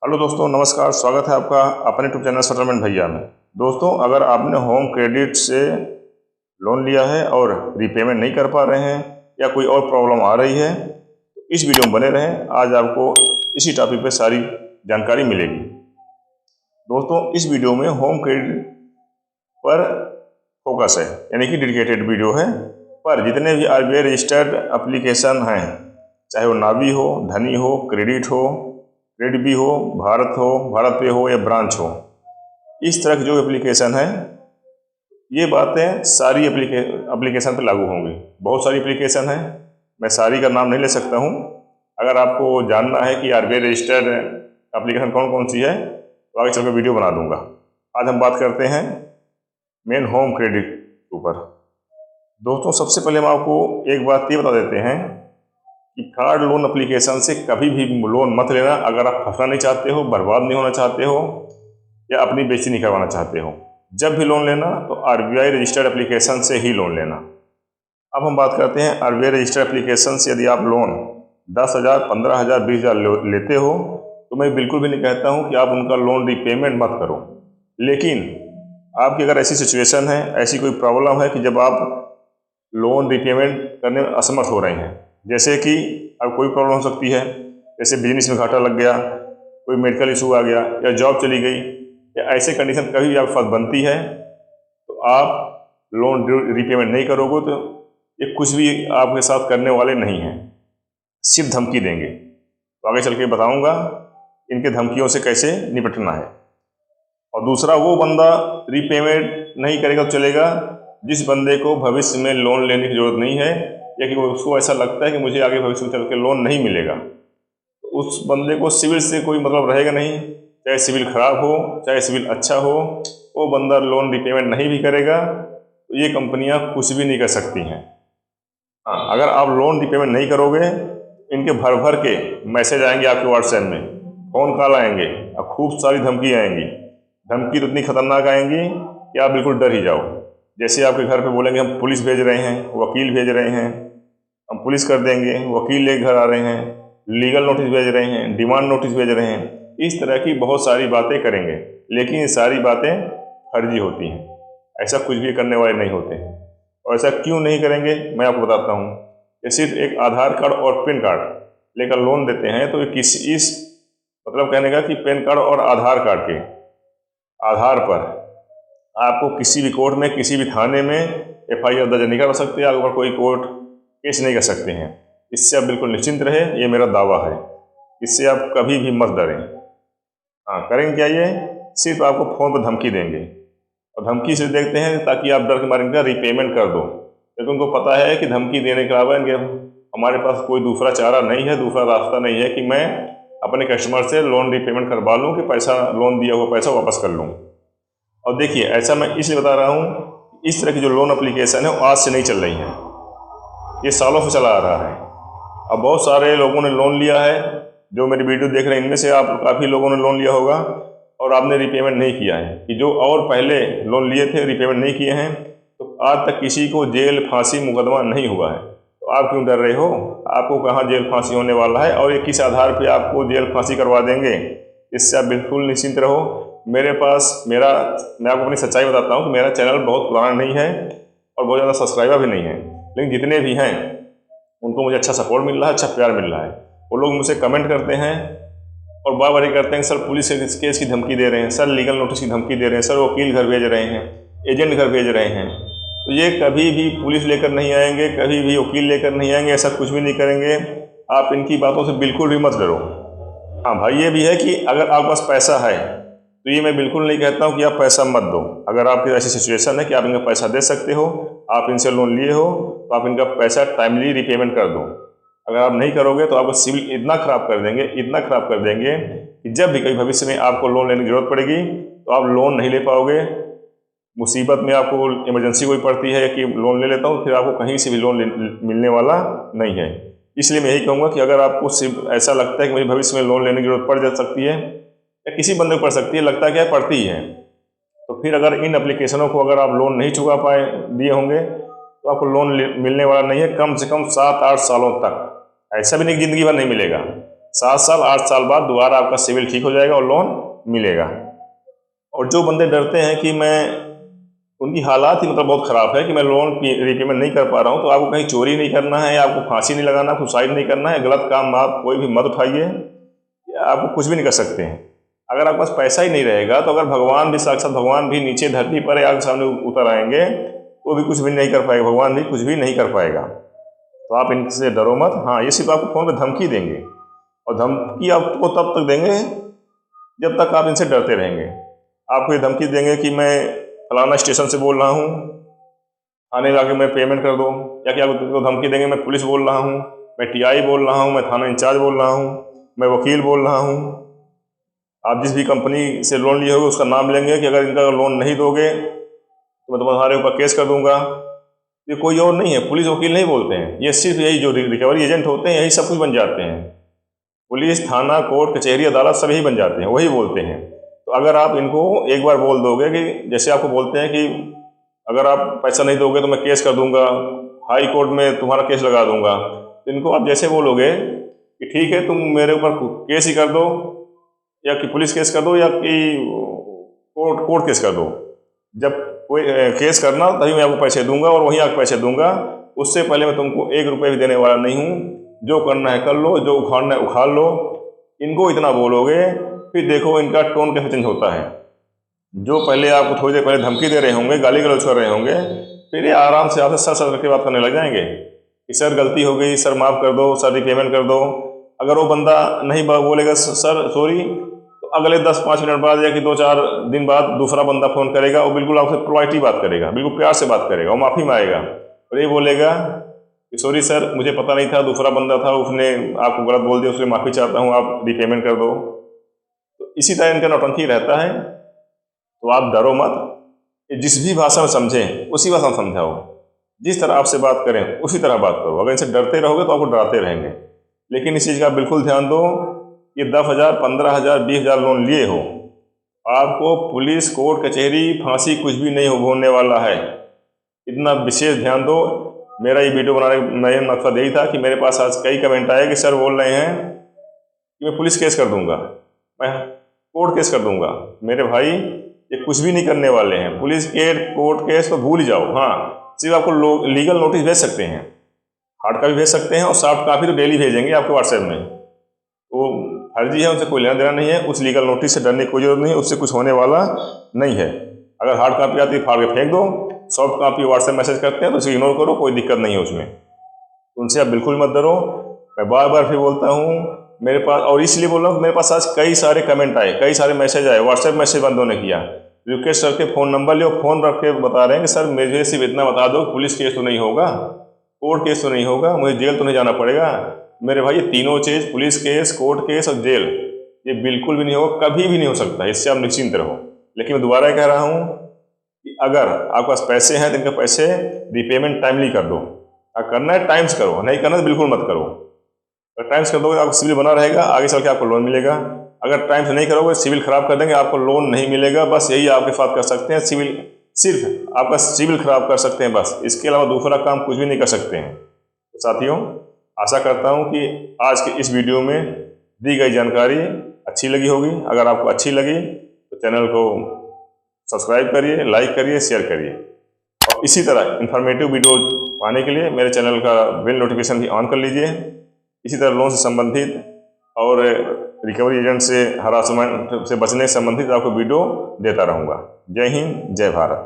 Hello दोस्तों, नमस्कार। स्वागत है आपका अपने यूट्यूब चैनल सेटलमेंट भैया में। दोस्तों, अगर आपने होम क्रेडिट से लोन लिया है और रीपेमेंट नहीं कर पा रहे हैं या कोई और प्रॉब्लम आ रही है तो इस वीडियो में बने रहें। आज आपको इसी टॉपिक पे सारी जानकारी मिलेगी। दोस्तों, इस वीडियो में होम क्रेडिट पर फोकस है, यानी कि डेडिकेटेड वीडियो है। पर जितने भी आरबीआई रजिस्टर्ड एप्लीकेशन हैं, चाहे वो नावी हो, धनी हो, क्रेडिट हो, क्रेडिट हो, भारत पे हो या ब्रांच हो, इस तरह की जो एप्लीकेशन है, ये बातें सारी एप्लीकेशन पे लागू होंगी। बहुत सारी एप्लीकेशन है, मैं सारी का नाम नहीं ले सकता हूँ। अगर आपको जानना है कि आरबीआई रजिस्टर्ड एप्लीकेशन कौन कौन सी है तो आगे चलकर वीडियो बना दूंगा। आज हम बात करते हैं मेन होम क्रेडिट के ऊपर। दोस्तों, सबसे पहले हम आपको एक बात ये बता देते हैं कि कार्ड लोन एप्लीकेशन से कभी भी लोन मत लेना अगर आप फंसना नहीं चाहते हो, बर्बाद नहीं होना चाहते हो या अपनी बेइज्जती नहीं करवाना चाहते हो। जब भी लोन लेना तो आरबीआई रजिस्टर्ड एप्लीकेशन से ही लोन लेना। अब हम बात करते हैं आरबीआई रजिस्टर्ड एप्लीकेशन से यदि आप लोन 10,000, 15,000, 20,000 लेते हो तो मैं बिल्कुल भी नहीं कहता हूँ कि आप उनका लोन रीपेमेंट मत करो। लेकिन आपकी अगर ऐसी सिचुएशन है, ऐसी कोई प्रॉब्लम है कि जब आप लोन रीपेमेंट करने में असमर्थ हो रहे हैं, जैसे कि अब कोई प्रॉब्लम हो सकती है, जैसे बिजनेस में घाटा लग गया, कोई मेडिकल इशू आ गया या जॉब चली गई, या ऐसे कंडीशन कभी भी आप फंस बनती है तो आप लोन रीपेमेंट नहीं करोगे तो ये कुछ भी आपके साथ करने वाले नहीं हैं, सिर्फ धमकी देंगे। तो आगे चल के बताऊँगा इनके धमकियों से कैसे निपटना है। और दूसरा, वो बंदा रीपेमेंट नहीं करेगा तो चलेगा जिस बंदे को भविष्य में लोन लेने की जरूरत नहीं है या कि उसको ऐसा लगता है कि मुझे आगे भविष्य में चल के लोन नहीं मिलेगा, तो उस बंदे को सिविल से कोई मतलब रहेगा नहीं। चाहे सिविल खराब हो, चाहे सिविल अच्छा हो, वो बंदा लोन रीपेमेंट नहीं भी करेगा तो ये कंपनियां कुछ भी नहीं कर सकती हैं। हाँ, अगर आप लोन रीपेमेंट नहीं करोगे, इनके भर भर के मैसेज आएंगे आपके व्हाट्सएप में, फ़ोन कॉल आएंगे और खूब सारी धमकी आएंगी। धमकी तो इतनी खतरनाक आएंगी कि आप बिल्कुल डर ही जाओ। जैसे आपके घर पे बोलेंगे हम पुलिस भेज रहे हैं, वकील भेज रहे हैं, हम पुलिस कर देंगे, वकील लेकर घर आ रहे हैं, लीगल नोटिस भेज रहे हैं, डिमांड नोटिस भेज रहे हैं, इस तरह की बहुत सारी बातें करेंगे। लेकिन ये सारी बातें फर्जी होती हैं, ऐसा कुछ भी करने वाले नहीं होते हैं। और ऐसा क्यों नहीं करेंगे मैं आपको बताता हूँ। ये सिर्फ एक आधार कार्ड और पैन कार्ड लेकर लोन देते हैं तो किसी इस मतलब कहने का कि पैन कार्ड और आधार कार्ड के आधार पर आपको किसी भी कोर्ट में, किसी भी थाने में एफआईआर दर्ज नहीं करा सकते, आप ऊपर कोई कोर्ट केस नहीं कर सकते हैं। इससे आप बिल्कुल निश्चिंत रहे, ये मेरा दावा है। इससे आप कभी भी मत डरें। हाँ, करेंगे क्या? ये सिर्फ आपको फ़ोन पर धमकी देंगे और धमकी से देखते हैं ताकि आप डर के मारे इनका रीपेमेंट कर दो, क्योंकि उनको पता है कि धमकी देने के अलावा इनके हमारे पास कोई दूसरा चारा नहीं है, दूसरा रास्ता नहीं है कि मैं अपने कस्टमर से लोन रीपेमेंट करवा लूँ, कि पैसा लोन दिया हुआ पैसा वापस कर लूँ। और देखिए, ऐसा मैं इसलिए बता रहा हूँ, इस तरह की जो लोन एप्लीकेशन है वो आज से नहीं चल रही है, ये सालों से चला आ रहा है। अब बहुत सारे लोगों ने लोन लिया है, जो मेरी वीडियो देख रहे हैं इनमें से आप काफ़ी लोगों ने लोन लिया होगा और आपने रीपेमेंट नहीं किया है, कि जो और पहले लोन लिए थे रीपेमेंट नहीं किए हैं, तो आज तक किसी को जेल, फांसी, मुकदमा नहीं हुआ है। तो आप क्यों डर रहे हो? आपको कहाँ जेल, फांसी होने वाला है और ये किस आधार पर आपको जेल, फांसी करवा देंगे? इससे आप बिल्कुल निश्चिंत रहो। मैं आपको अपनी सच्चाई बताता हूँ कि मेरा चैनल बहुत पुराना नहीं है और बहुत ज़्यादा सब्सक्राइबर भी नहीं है, लेकिन जितने भी हैं उनको मुझे अच्छा सपोर्ट मिल रहा है, अच्छा प्यार मिल रहा है। वो लोग मुझसे कमेंट करते हैं और बार-बार करते हैं, सर पुलिस केस की धमकी दे रहे हैं, सर लीगल नोटिस की धमकी दे रहे हैं, सर वकील घर भेज रहे हैं, एजेंट घर भेज रहे हैं। तो ये कभी भी पुलिस लेकर नहीं आएंगे, कभी भी वकील लेकर नहीं आएंगे, ऐसा कुछ भी नहीं करेंगे। आप इनकी बातों से बिल्कुल भी मत डरो। हाँ भाई, ये भी है कि अगर आपके पास पैसा है तो ये मैं बिल्कुल नहीं कहता हूँ कि आप पैसा मत दो। अगर आपकी ऐसी सिचुएशन है कि आप इनका पैसा दे सकते हो, आप इनसे लोन लिए हो, तो आप इनका पैसा टाइमली रीपेमेंट कर दो। अगर आप नहीं करोगे तो आपको सिविल इतना ख़राब कर देंगे, इतना ख़राब कर देंगे कि जब भी कभी भविष्य में आपको लोन लेने की ज़रूरत पड़ेगी तो आप लोन नहीं ले पाओगे। मुसीबत में आपको इमरजेंसी कोई पड़ती है कि लोन ले लेता हूँ, फिर आपको कहीं से भी लोन मिलने वाला नहीं है। इसलिए मैं यही कहूँगा कि अगर आपको सिर्फ ऐसा लगता है कि मुझे भविष्य में लोन लेने की जरूरत पड़ जा सकती है या किसी बंदे को पड़ सकती है, लगता क्या है पड़ती ही है, तो फिर अगर इन एप्लीकेशनों को अगर आप लोन नहीं चुका पाए दिए होंगे तो आपको लोन मिलने वाला नहीं है, कम से कम 7-8 सालों तक। ऐसा भी नहीं ज़िंदगी भर नहीं मिलेगा, 7 साल 8 साल बाद दोबारा आपका सिविल ठीक हो जाएगा और लोन मिलेगा। और जो बंदे डरते हैं कि मैं उनकी हालात ही मतलब बहुत ख़राब है कि मैं लोन रीपेमेंट नहीं कर पा रहा हूँ, तो आपको कहीं चोरी नहीं करना है, आपको फांसी नहीं लगाना, सुसाइड नहीं करना है, गलत काम आप कोई भी मत उठाइए, आपको कुछ भी नहीं कर सकते हैं। अगर आपके पास पैसा ही नहीं रहेगा तो अगर भगवान भी, साक्षात भगवान भी नीचे धरती पर आपके सामने उतर आएंगे तो भी कुछ भी नहीं कर पाएगा, भगवान भी कुछ भी नहीं कर पाएगा। तो आप इनसे डरो मत। हाँ, ये सिर्फ आपको फ़ोन पे धमकी देंगे, और धमकी आपको तब तक देंगे जब तक आप इनसे डरते रहेंगे। आपको ये धमकी देंगे कि मैं फलाना स्टेशन से बोल रहा हूँ, थाने जाके मैं पेमेंट कर दो, या कि आपको धमकी देंगे मैं पुलिस बोल रहा हूँ, मैं टीआई बोल रहा हूँ, मैं थाना इंचार्ज बोल रहा हूँ, मैं वकील बोल रहा हूँ। आप जिस भी कंपनी से लोन लिए होगे उसका नाम लेंगे कि अगर इनका लोन नहीं दोगे तो मैं तुम्हारे ऊपर केस कर दूंगा। ये कोई और नहीं है, पुलिस वकील नहीं बोलते हैं, ये सिर्फ यही जो रिकवरी एजेंट होते हैं यही सब कुछ बन जाते हैं। पुलिस, थाना, कोर्ट, कचहरी, अदालत सब यही बन जाते हैं, वही बोलते हैं। तो अगर आप इनको एक बार बोल दोगे कि जैसे आपको बोलते हैं कि अगर आप पैसा नहीं दोगे तो मैं केस कर दूंगा, हाई कोर्ट में तुम्हारा केस लगा दूंगा, तो इनको आप जैसे बोलोगे कि ठीक है तुम मेरे ऊपर केस ही कर दो, या कि पुलिस केस कर दो, या कि कोर्ट केस कर दो, जब कोई केस करना तभी मैं आपको पैसे दूंगा और वहीं आके पैसे दूंगा, उससे पहले मैं तुमको 1 रुपये भी देने वाला नहीं हूँ। जो करना है कर लो, जो उखाड़ना है उखाड़ लो। इनको इतना बोलोगे, फिर देखो इनका टोन कैसे चेंज होता है। जो पहले आपको थोड़ी देर पहले धमकी दे रहे होंगे, गाली गलौज कर रहे होंगे, फिर ये आराम से आपसे सर करके बात करने लग जाएंगे कि सर गलती हो गई, सर माफ़ कर दो, सर रीपेमेंट कर दो। अगर वो बंदा नहीं बोलेगा सर सॉरी, तो अगले 10-5 मिनट बाद या कि 2-4 दिन बाद दूसरा बंदा फ़ोन करेगा, वो बिल्कुल आपसे पोलाइटली बात करेगा, बिल्कुल प्यार से बात करेगा, वो माफ़ी मांगेगा और ये बोलेगा कि सॉरी सर मुझे पता नहीं था, दूसरा बंदा था, उसने आपको गलत बोल दिया, उससे माफ़ी चाहता हूँ, आप रीपेमेंट कर दो। तो इसी तरह इनका नौटंकी रहता है। तो आप डरो मत, जिस भी भाषा में समझें उसी भाषा में समझाओ, जिस तरह आपसे बात करें उसी तरह बात करो। अगर इनसे डरते रहोगे तो आपको डराते रहेंगे। लेकिन इस चीज़ का बिल्कुल ध्यान दो कि 10,000, 15,000, 20,000 लोन लिए हो, आपको पुलिस, कोर्ट, कचहरी, फांसी कुछ भी नहीं होने वाला है। इतना विशेष ध्यान दो। मेरा ये वीडियो बनाने का मेन मकसद यही था कि मेरे पास आज कई कमेंट आए कि सर बोल रहे हैं कि मैं पुलिस केस कर दूंगा, मैं कोर्ट केस कर दूंगा। मेरे भाई ये कुछ भी नहीं करने वाले हैं। पुलिस केस, कोर्ट केस तो भूल जाओ। हाँ, सिर्फ आपको लीगल नोटिस भेज सकते हैं, हार्ड कॉपी भेज सकते हैं, और सॉफ्ट कॉपी तो डेली भेजेंगे आपके व्हाट्सएप में। वो फर्जी है, उनसे कोई लेना देना नहीं है। उस लीगल नोटिस से डरने की कोई जरूरत नहीं है, उससे कुछ होने वाला नहीं है। अगर हार्ड कॉपी आती है फाड़ के फेंक दो, सॉफ्ट कॉपी व्हाट्सएप मैसेज करते हैं तो उसे इग्नोर करो, कोई दिक्कत नहीं है उसमें। उनसे आप बिल्कुल मत डरो। मैं बार बार फिर बोलता हूँ, मेरे पास, और इसलिए बोल रहा हूँ, मेरे पास आज कई सारे कमेंट आए, कई सारे मैसेज आए, व्हाट्सएप मैसेज बंदों ने किया, रिक्वेस्ट करके फ़ोन नंबर लियो, फ़ोन रख के बता रहे हैं कि सर मुझे सिर्फ इतना बता दो, पुलिस केस तो नहीं होगा, कोर्ट केस तो नहीं होगा, मुझे जेल तो नहीं जाना पड़ेगा। मेरे भाई ये तीनों चीज़, पुलिस केस, कोर्ट केस और जेल, ये बिल्कुल भी नहीं होगा, कभी भी नहीं हो सकता। इससे आप निश्चिंत रहो। लेकिन मैं दोबारा कह रहा हूँ कि अगर आपके पास पैसे हैं तो इनके पैसे रीपेमेंट टाइमली कर दो। अगर करना है टाइम से करो, नहीं करना तो बिल्कुल मत करो। अगर टाइम से कर दोगे आपको सिविल बना रहेगा, आगे चल के आपको लोन मिलेगा। अगर टाइम से नहीं करोगे सिविल खराब कर देंगे, आपको लोन नहीं मिलेगा। बस यही आपके साथ कर सकते हैं, सिविल, सिर्फ आपका सिविल खराब कर सकते हैं बस, इसके अलावा दूसरा काम कुछ भी नहीं कर सकते हैं। तो साथियों, आशा करता हूँ कि आज के इस वीडियो में दी गई जानकारी अच्छी लगी होगी। अगर आपको अच्छी लगी तो चैनल को सब्सक्राइब करिए, लाइक करिए, शेयर करिए, और इसी तरह इन्फॉर्मेटिव वीडियो पाने के लिए मेरे चैनल का बेल नोटिफिकेशन भी ऑन कर लीजिए। इसी तरह लोन से संबंधित और रिकवरी एजेंट से, हरासमेंट से बचने से संबंधित आपको वीडियो देता रहूँगा। जय हिंद, जय भारत।